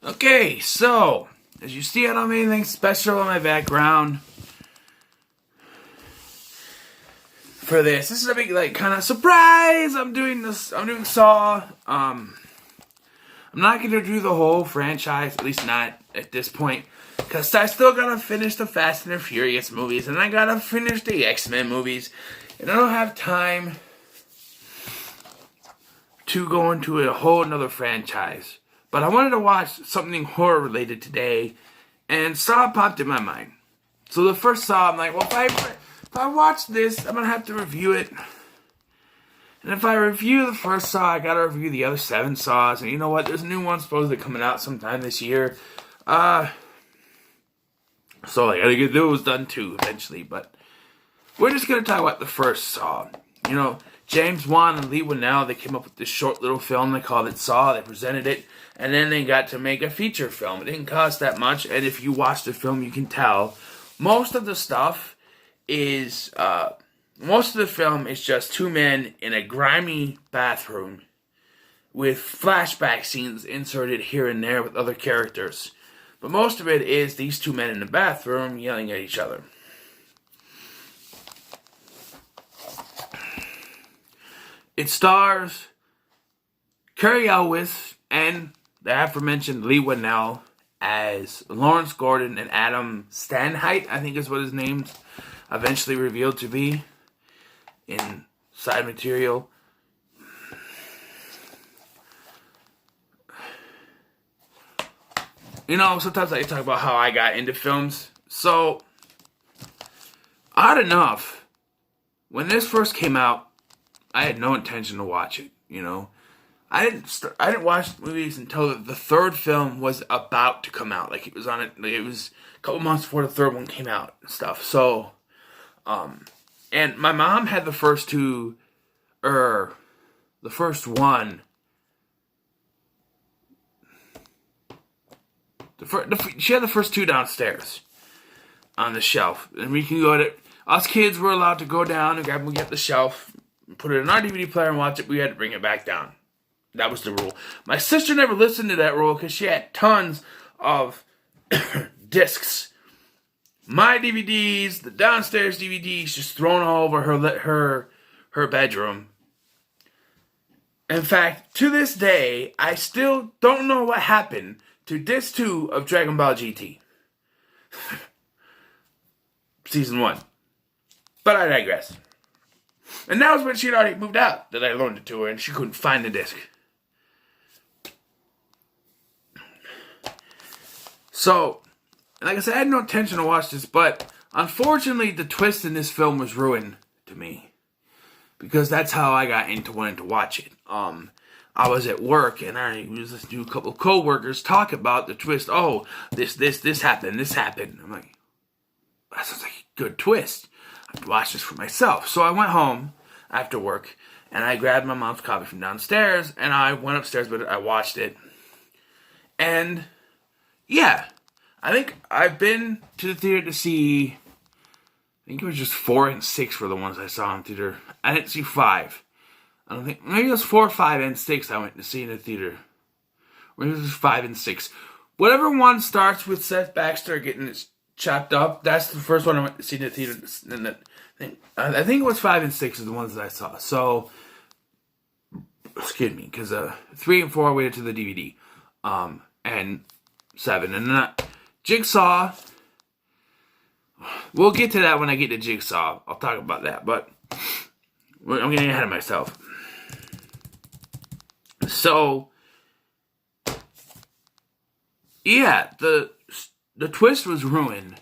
Okay, so as you see, I don't have anything special in my background for this. This is a big, kind of surprise. I'm doing Saw. I'm not gonna do the whole franchise, at least not at this point, because I still gotta finish the Fast and the Furious movies, and I gotta finish the X-Men movies, and I don't have time to go into a whole another franchise. But I wanted to watch something horror related today, and Saw popped in my mind. So the first Saw, I'm like, well, if I watch this, I'm gonna have to review it. And if I review the first Saw, I gotta review the other 7 Saws. And you know what? There's a new one supposedly coming out sometime this year. So I gotta get those done too eventually. But we're just gonna talk about the first Saw. You know, James Wan and Leigh Whannell, they came up with this short little film. They called it Saw. They presented it. And then they got to make a feature film. It didn't cost that much. And if you watch the film, you can tell most of the stuff is... most of the film is just 2 men in a grimy bathroom with flashback scenes inserted here and there with other characters. But most of it is these 2 men in the bathroom yelling at each other. It stars Cary Elwes and the aforementioned Leigh Whannell as Lawrence Gordon and Adam Stanheight, I think is what his name's eventually revealed to be in side material. You know, sometimes I talk about how I got into films. So, odd enough, when this first came out, I had no intention to watch it, you know. I didn't watch movies until the 3rd film was about to come out. Like, it was a couple months before the 3rd one came out and stuff. So, and my mom had the first 2, the first one. She had the first 2 downstairs on the shelf. And we can go to, us kids were allowed to go down and grab them at the shelf, put it in our DVD player and watch it. We had to bring it back down. That was the rule. My sister never listened to that rule because she had tons of discs. My DVDs, the downstairs DVDs, just thrown all over her bedroom. In fact, to this day, I still don't know what happened to disc 2 of Dragon Ball GT. Season 1. But I digress. And that was when she had already moved out that I loaned it to her and she couldn't find the disc. So, like I said, I had no intention to watch this, but unfortunately the twist in this film was ruined to me. Because that's how I got into wanting to watch it. I was at work and I was listening to a couple of co-workers talk about the twist. Oh, this happened, this happened. I'm like, that sounds like a good twist. I could watch this for myself. So I went home after work and I grabbed my mom's copy from downstairs and I went upstairs, but I watched it. And yeah, I think I've been to the theater to see, I think it was just 4 and 6 were the ones I saw in theater. I didn't see 5. I don't think, maybe it was 4, 5, and 6 I went to see in the theater. Or maybe it was 5 and 6. Whatever one starts with Seth Baxter getting it chopped up, that's the first one I went to see in the theater. And I think it was 5 and 6 are the ones that I saw. So, excuse me, because 3 and 4 I waited to the DVD. And 7. And then Jigsaw, we'll get to that when I get to Jigsaw. I'll talk about that, but I'm getting ahead of myself. So, yeah, the twist was ruined.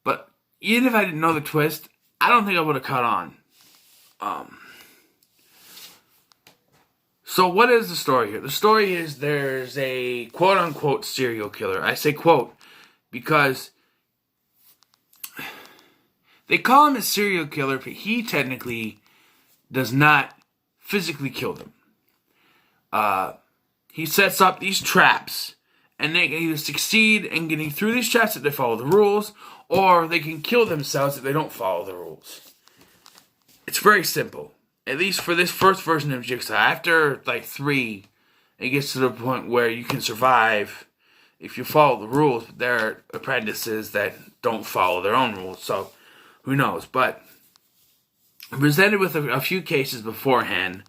But even if I didn't know the twist, I don't think I would have caught on. So what is the story here? The story is there's a quote-unquote serial killer. I say quote because they call him a serial killer, but he technically does not physically kill them. He sets up these traps, and they can either succeed in getting through these traps if they follow the rules, or they can kill themselves if they don't follow the rules. It's very simple. At least for this first version of Jigsaw. After, 3, it gets to the point where you can survive if you follow the rules. There are apprentices that don't follow their own rules, so who knows. But presented with a few cases beforehand.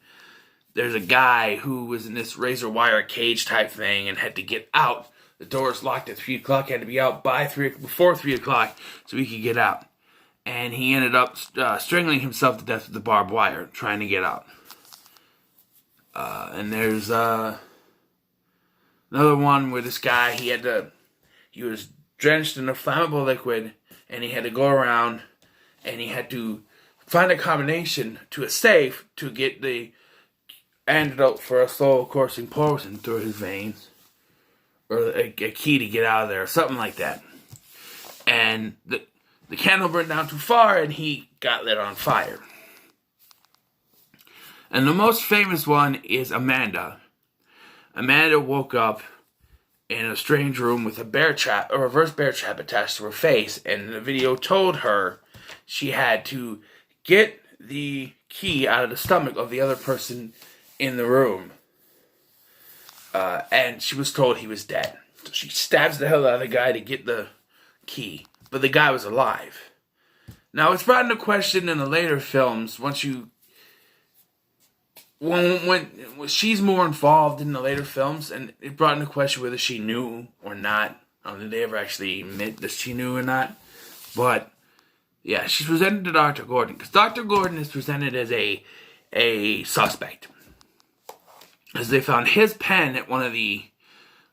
There's a guy who was in this razor wire cage type thing and had to get out. The doors locked at 3 o'clock. Had to be out before 3 o'clock so he could get out. And he ended up strangling himself to death with the barbed wire trying to get out. And there's another one where this guy, he was drenched in a flammable liquid, and he had to go around and he had to find a combination to a safe to get the antidote for a slow coursing poison through his veins, or a key to get out of there, or something like that. And the candle burned down too far, and he got lit on fire. And the most famous one is Amanda. Amanda woke up in a strange room with a reverse bear trap attached to her face, and the video told her she had to get the key out of the stomach of the other person in the room. And she was told he was dead. So she stabs the hell out of the guy to get the key. But the guy was alive. Now, it's brought into question in the later films, when she's more involved in the later films, and it brought into question whether she knew or not. Did they ever actually admit that she knew or not? But, yeah, she's presented to Dr. Gordon, because Dr. Gordon is presented as a suspect, as they found his pen at one of the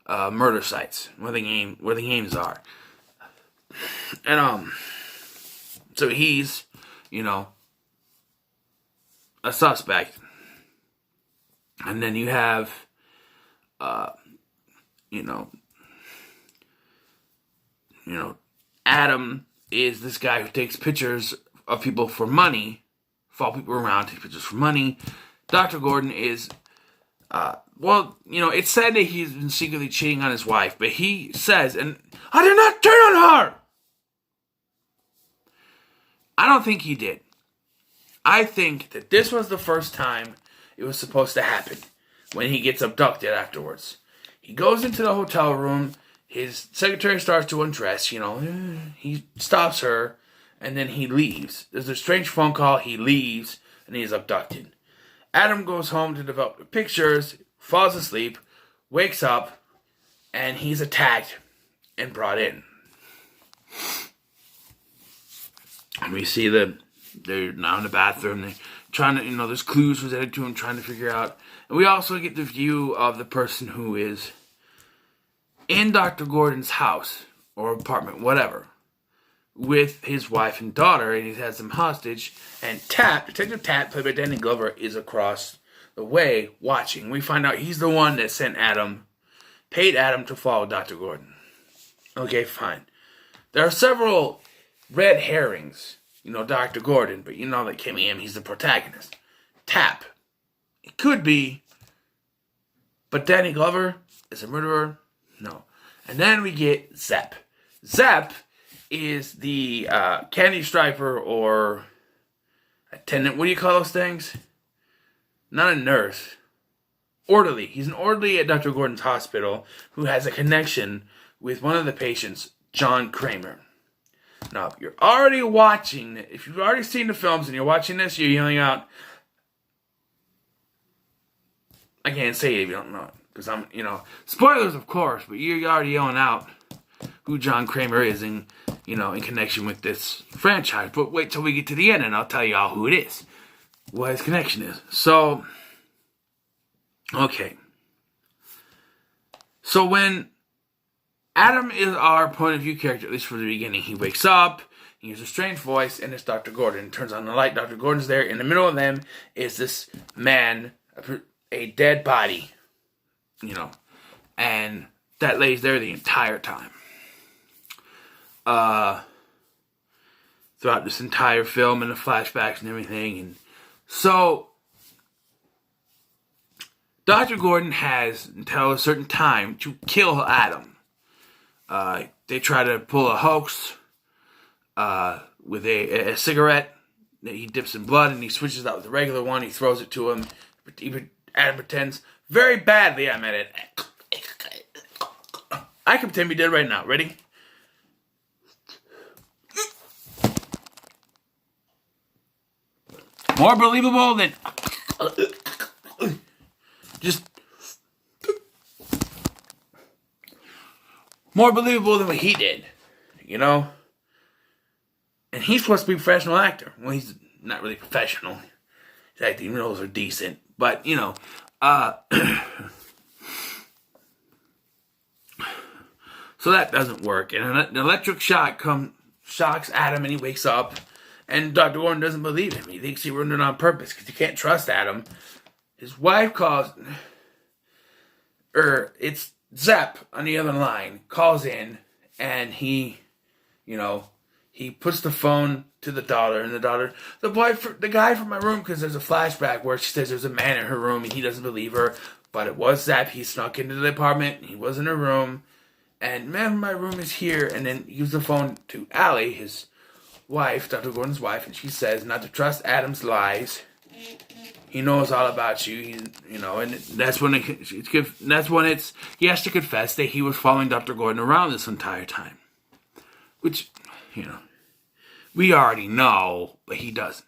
murder sites where the games are, and so he's, a suspect, and then you have, Adam is this guy who takes pictures of people for money, follow people around, take pictures for money. Dr. Gordon is, it's said that he's been secretly cheating on his wife, but he says, and I did not cheat on her! I don't think he did. I think that this was the first time it was supposed to happen, when he gets abducted afterwards. He goes into the hotel room, his secretary starts to undress, he stops her, and then he leaves. There's a strange phone call, he leaves, and he's abducted. Adam goes home to develop the pictures, falls asleep, wakes up, and he's attacked and brought in. And we see they're now in the bathroom, they're trying to, there's clues presented to him, trying to figure out. And we also get the view of the person who is in Dr. Gordon's house, or apartment, whatever, with his wife and daughter, and he has them hostage, and Detective Tapp, played by Danny Glover, is across the way watching. We find out he's the one that paid Adam to follow Dr. Gordon. Okay, fine. There are several red herrings, Dr. Gordon, but that Kimmy M, he's the protagonist. Tapp, it could be, but Danny Glover is a murderer? No. And then we get Zepp. Zepp is the candy striper or attendant. What do you call those things? Not a nurse. Orderly. He's an orderly at Dr. Gordon's hospital who has a connection with one of the patients, John Kramer. Now, if you've already seen the films and you're watching this, you're yelling out, I can't say it if you don't know it, because I'm, spoilers of course, but you're already yelling out who John Kramer is in connection with this franchise. But wait till we get to the end and I'll tell you all who it is, what his connection is. So, okay. So when Adam is our point of view character, at least from the beginning, he wakes up, he hears a strange voice, and it's Dr. Gordon. Turns on the light, Dr. Gordon's there. In the middle of them is this man, a dead body, and that lays there the entire time. Throughout this entire film and the flashbacks and everything. And so, Dr. Gordon has until a certain time to kill Adam. They try to pull a hoax with a cigarette that he dips in blood, and he switches out with the regular one. He throws it to him. Adam pretends very badly, I'm at it. I can pretend to be dead right now. Ready? More believable than just more believable than what he did, you know? And he's supposed to be a professional actor. Well, he's not really professional. His acting roles are decent, but you know, so that doesn't work. And an electric shock shocks Adam, and he wakes up. And Dr. Gordon doesn't believe him. He thinks he ruined it on purpose because he can't trust Adam. His wife calls, it's Zepp on the other line, calls in, and he puts the phone to the daughter, and the guy from my room, because there's a flashback where she says there's a man in her room, and he doesn't believe her, but it was Zepp. He snuck into the apartment, he was in her room, and man, my room is here, and then he gives the phone to Allie, his wife, Dr. Gordon's wife, and she says not to trust Adam's lies. He knows all about you, and that's when he has to confess that he was following Dr. Gordon around this entire time, which we already know, but he doesn't,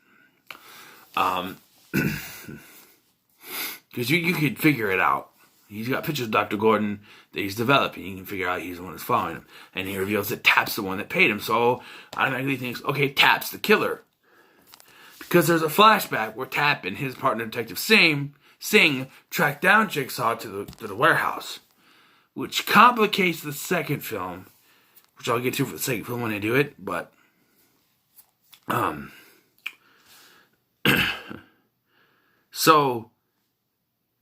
because you could figure it out. He's got pictures of Dr. Gordon that he's developing. You can figure out he's the one that's following him. And he reveals that Tap's the one that paid him. So automatically thinks, okay, Tap's the killer. Because there's a flashback where Tap and his partner, Detective Singh, track down Jigsaw to the warehouse. Which complicates the second film. Which I'll get to for the second film when I do it. But, so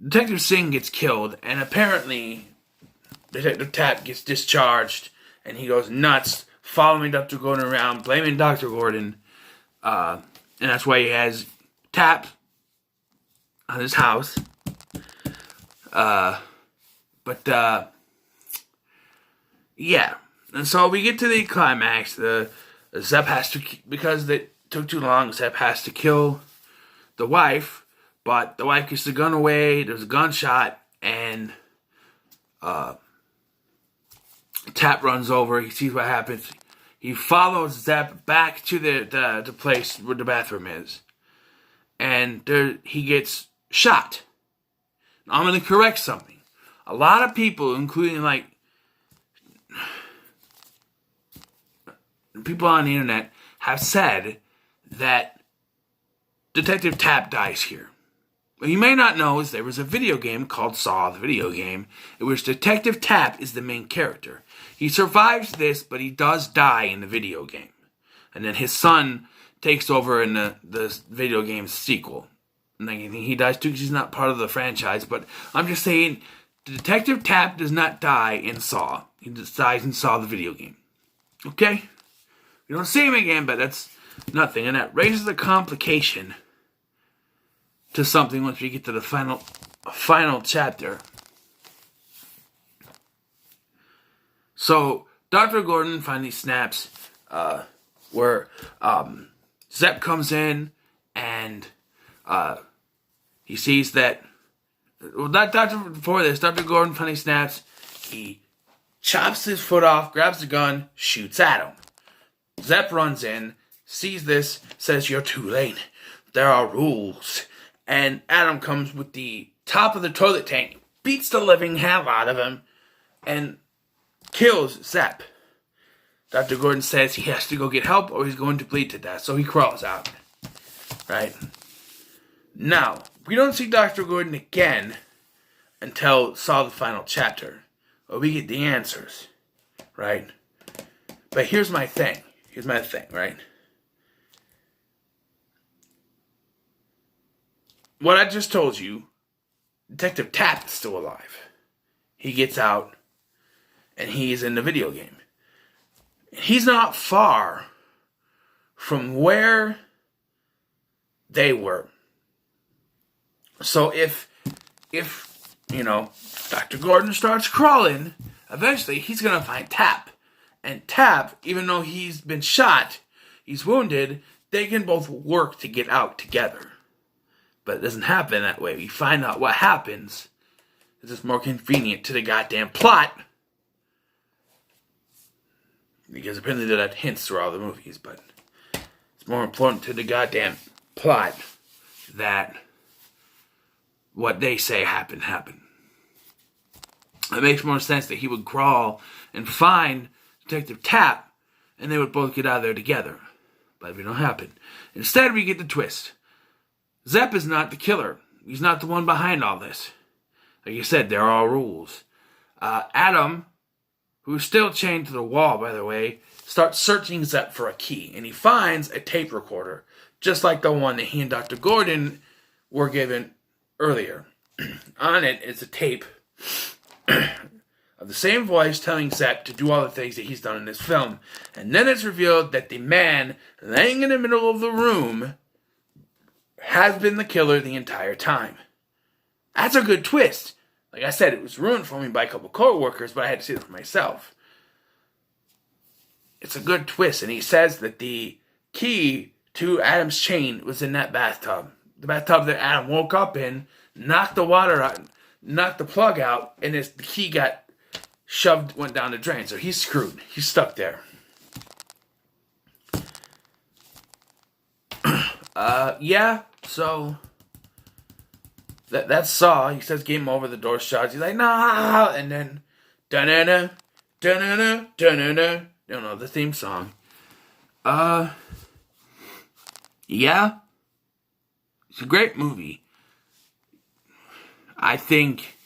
Detective Singh gets killed, and apparently Detective Tap gets discharged, and he goes nuts, following Dr. Gordon around, blaming Dr. Gordon, and that's why he has Tap on his house. Yeah, and so we get to the climax. Zepp has to, because it took too long, Zepp has to kill the wife. But the wife gets the gun away, there's a gunshot, and Tap runs over, he sees what happens. He follows Zepp back to the place where the bathroom is. And he gets shot. Now, I'm going to correct something. A lot of people, including people on the internet, have said that Detective Tap dies here. What you may not know is there was a video game called Saw, the video game, in which Detective Tap is the main character. He survives this, but he does die in the video game. And then his son takes over in the video game's sequel. And I think he dies too because he's not part of the franchise. But I'm just saying, Detective Tap does not die in Saw. He just dies in Saw, the video game. Okay? We don't see him again, but that's nothing. And that raises a complication to something once we get to the final chapter. So Dr. Gordon finally snaps where Zepp comes in and he sees that before this, Dr. Gordon finally snaps. He chops his foot off, grabs the gun, shoots at him. Zepp runs in, sees this, says, "You're too late. There are rules." And Adam comes with the top of the toilet tank, beats the living hell out of him, and kills Zepp. Dr. Gordon says he has to go get help or he's going to bleed to death, so he crawls out. Right? Now, we don't see Dr. Gordon again until Saw the final chapter, where we get the answers. Right? But here's my thing, right? What I just told you, Detective Tap is still alive. He gets out, and he's in the video game. He's not far from where they were. So if Dr. Gordon starts crawling, eventually he's going to find Tap. And Tap, even though he's been shot, he's wounded, they can both work to get out together. But it doesn't happen that way. We find out what happens. It's just more convenient to the goddamn plot. Because apparently they left hints through all the movies, but it's more important to the goddamn plot that what they say happened. It makes more sense that he would crawl and find Detective Tapp, and they would both get out of there together. But it don't happen. Instead, we get the twist. Zepp is not the killer. He's not the one behind all this. Like you said, there are rules. Adam, who's still chained to the wall, by the way, starts searching Zepp for a key, and he finds a tape recorder, just like the one that he and Dr. Gordon were given earlier. On it is a tape of the same voice telling Zepp to do all the things that he's done in this film. And then it's revealed that the man laying in the middle of the room has been the killer the entire time. That's a good twist. Like I said, it was ruined for me by a couple co-workers, but I had to see it for myself. It's a good twist, and he says that the key to Adam's chain was in that bathtub. The bathtub that Adam woke up in, knocked the water out, knocked the plug out, and the key got went down the drain. So he's screwed. He's stuck there. Yeah, so that's Saw. He says game over, the door shuts. He's like, nah, and then da-na-na, da-na-na, da-na-na. You know, the theme song. Yeah. It's a great movie. I think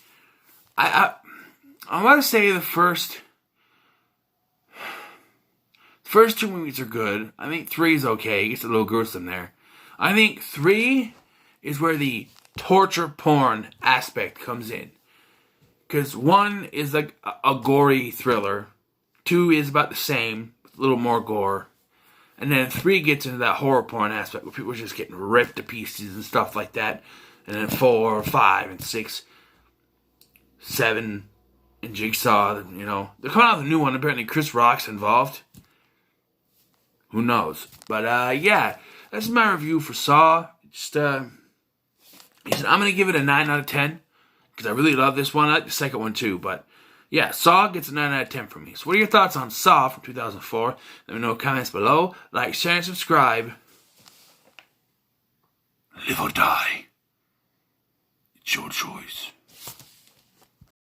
I want to say the first two movies are good. I think 3 is okay. It gets a little gruesome there. I think 3 is where the torture porn aspect comes in. Because 1 is like a gory thriller. 2 is about the same, with a little more gore. And then 3 gets into that horror porn aspect where people are just getting ripped to pieces and stuff like that. And then 4, 5, and 6, 7, and Jigsaw, you know. They're coming out with a new one. Apparently Chris Rock's involved. Who knows? But, yeah. That's my review for Saw. Just, I'm going to give it a 9 out of 10. Because I really love this one. I like the second one too. But, yeah. Saw gets a 9 out of 10 from me. So what are your thoughts on Saw from 2004? Let me know in the comments below. Like, share, and subscribe. Live or die. It's your choice.